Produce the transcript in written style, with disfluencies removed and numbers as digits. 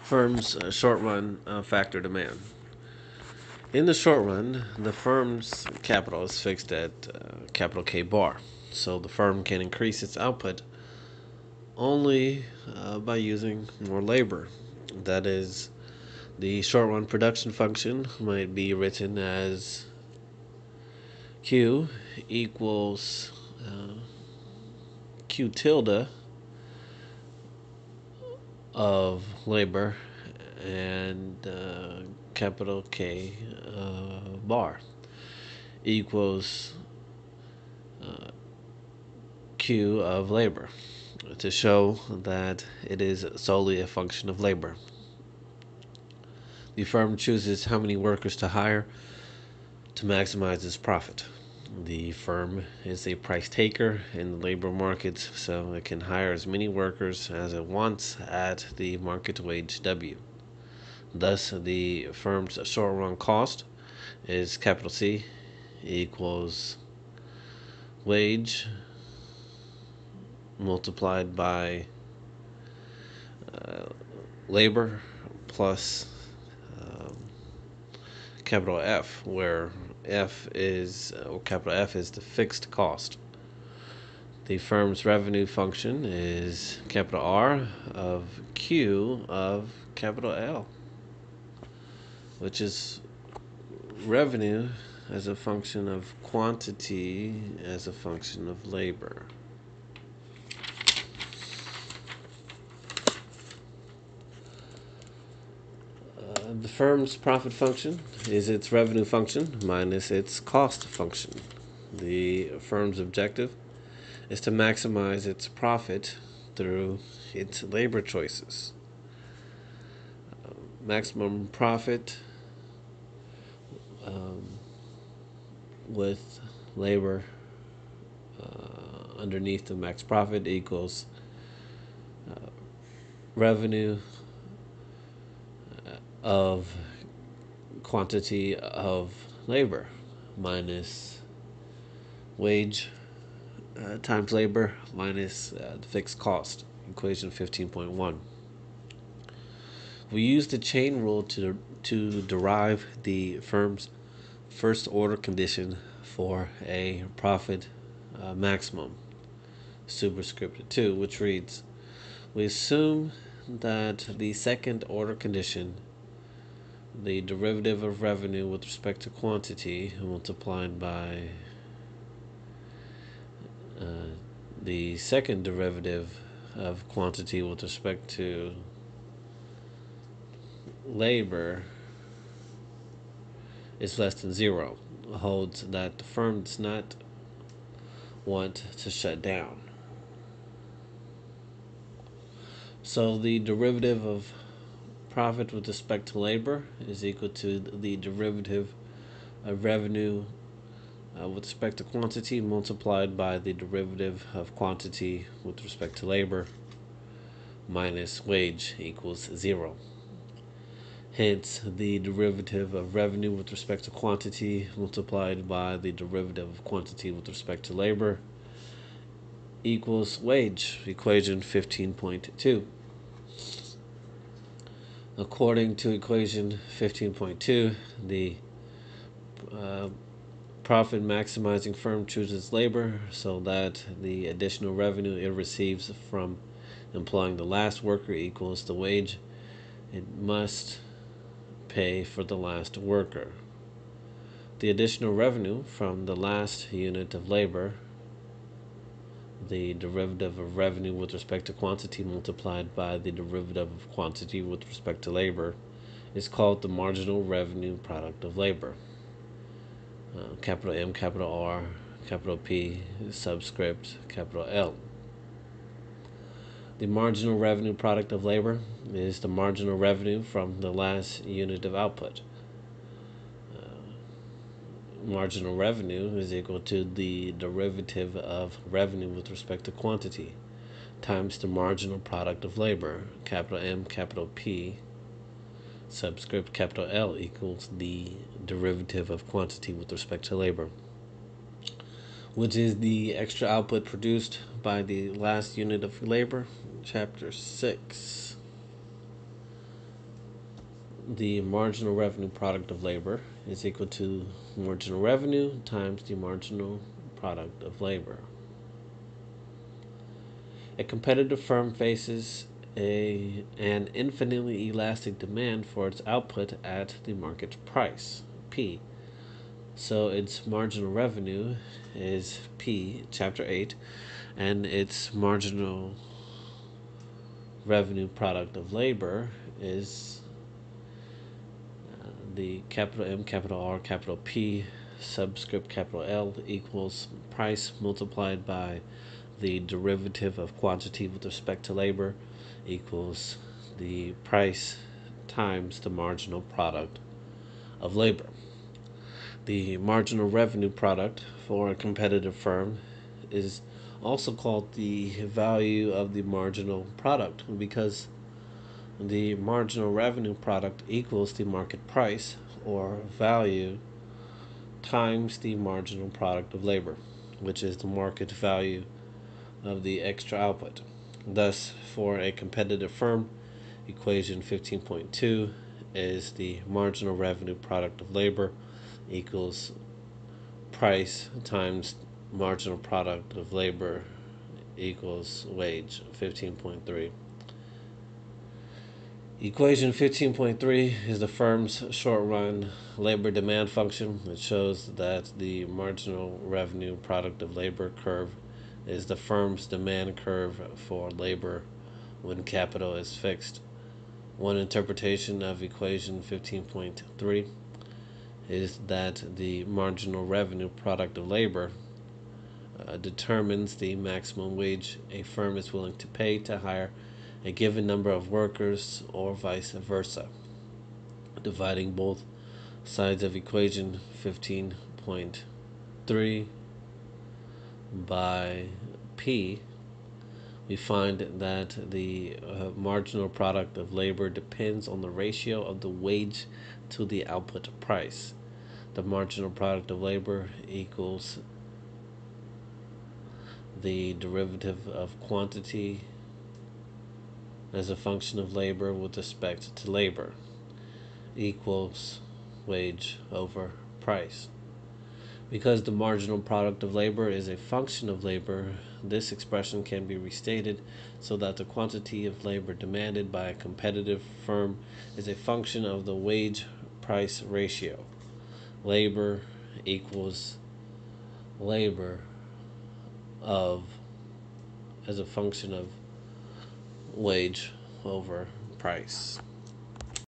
Firm's short run factor demand. In the short run, the firm's capital is fixed at capital K bar, so the firm can increase its output only by using more labor. That is, the short run production function might be written as Q equals Q tilde of labor and capital K bar equals Q of labor to show that it is solely a function of labor. The firm chooses how many workers to hire to maximize its profit. The firm is a price taker in the labor market, so it can hire as many workers as it wants at the market wage W. Thus, the firm's short run cost is capital C equals wage multiplied by labor plus capital F, where capital F is the fixed cost. The firm's revenue function is capital R of Q of capital L, which is revenue as a function of quantity as a function of labor. The firm's profit function is its revenue function minus its cost function. The firm's objective is to maximize its profit through its labor choices. Maximum profit with labor underneath the max profit equals revenue of quantity of labor minus wage times labor minus the fixed cost, equation 15.1. We use the chain rule to derive the firm's first order condition for a profit maximum, superscript 2, which reads, we assume that the second order condition, the derivative of revenue with respect to quantity multiplied by the second derivative of quantity with respect to labor is less than zero, holds that the firm does not want to shut down. So the derivative of profit with respect to labor is equal to the derivative of revenue with respect to quantity multiplied by the derivative of quantity with respect to labor minus wage equals 0. Hence, the derivative of revenue with respect to quantity multiplied by the derivative of quantity with respect to labor equals wage, equation 15.2. According to equation 15.2, the profit maximizing firm chooses labor so that the additional revenue it receives from employing the last worker equals the wage it must pay for the last worker. The additional revenue from the last unit of labor, the derivative of revenue with respect to quantity multiplied by the derivative of quantity with respect to labor, is called the marginal revenue product of labor. Capital M, capital R, capital P, subscript, capital L. The marginal revenue product of labor is the marginal revenue from the last unit of output. Marginal revenue is equal to the derivative of revenue with respect to quantity times the marginal product of labor, capital M, capital P, subscript capital L equals the derivative of quantity with respect to labor, which is the extra output produced by the last unit of labor, chapter 6. the marginal revenue product of labor is equal to marginal revenue times the marginal product of labor. A competitive firm faces an infinitely elastic demand for its output at the market price, P. So its marginal revenue is P, chapter 8, and its marginal revenue product of labor is the capital M, capital R, capital P, subscript capital L equals price multiplied by the derivative of quantity with respect to labor equals the price times the marginal product of labor. The marginal revenue product for a competitive firm is also called the value of the marginal product because the marginal revenue product equals the market price or value times the marginal product of labor, which is the market value of the extra output. Thus, for a competitive firm, equation 15.2 is the marginal revenue product of labor equals price times marginal product of labor equals wage, 15.3. Equation 15.3 is the firm's short-run labor demand function. It shows that the marginal revenue product of labor curve is the firm's demand curve for labor when capital is fixed. One interpretation of equation 15.3 is that the marginal revenue product of labor determines the maximum wage a firm is willing to pay to hire a given number of workers or vice versa. Dividing both sides of equation 15.3 by P, we find that the marginal product of labor depends on the ratio of the wage to the output price. The marginal product of labor equals the derivative of quantity as a function of labor with respect to labor equals wage over price. Because the marginal product of labor is a function of labor, this expression can be restated so that the quantity of labor demanded by a competitive firm is a function of the wage-price ratio. Labor equals labor of as a function of wage over price.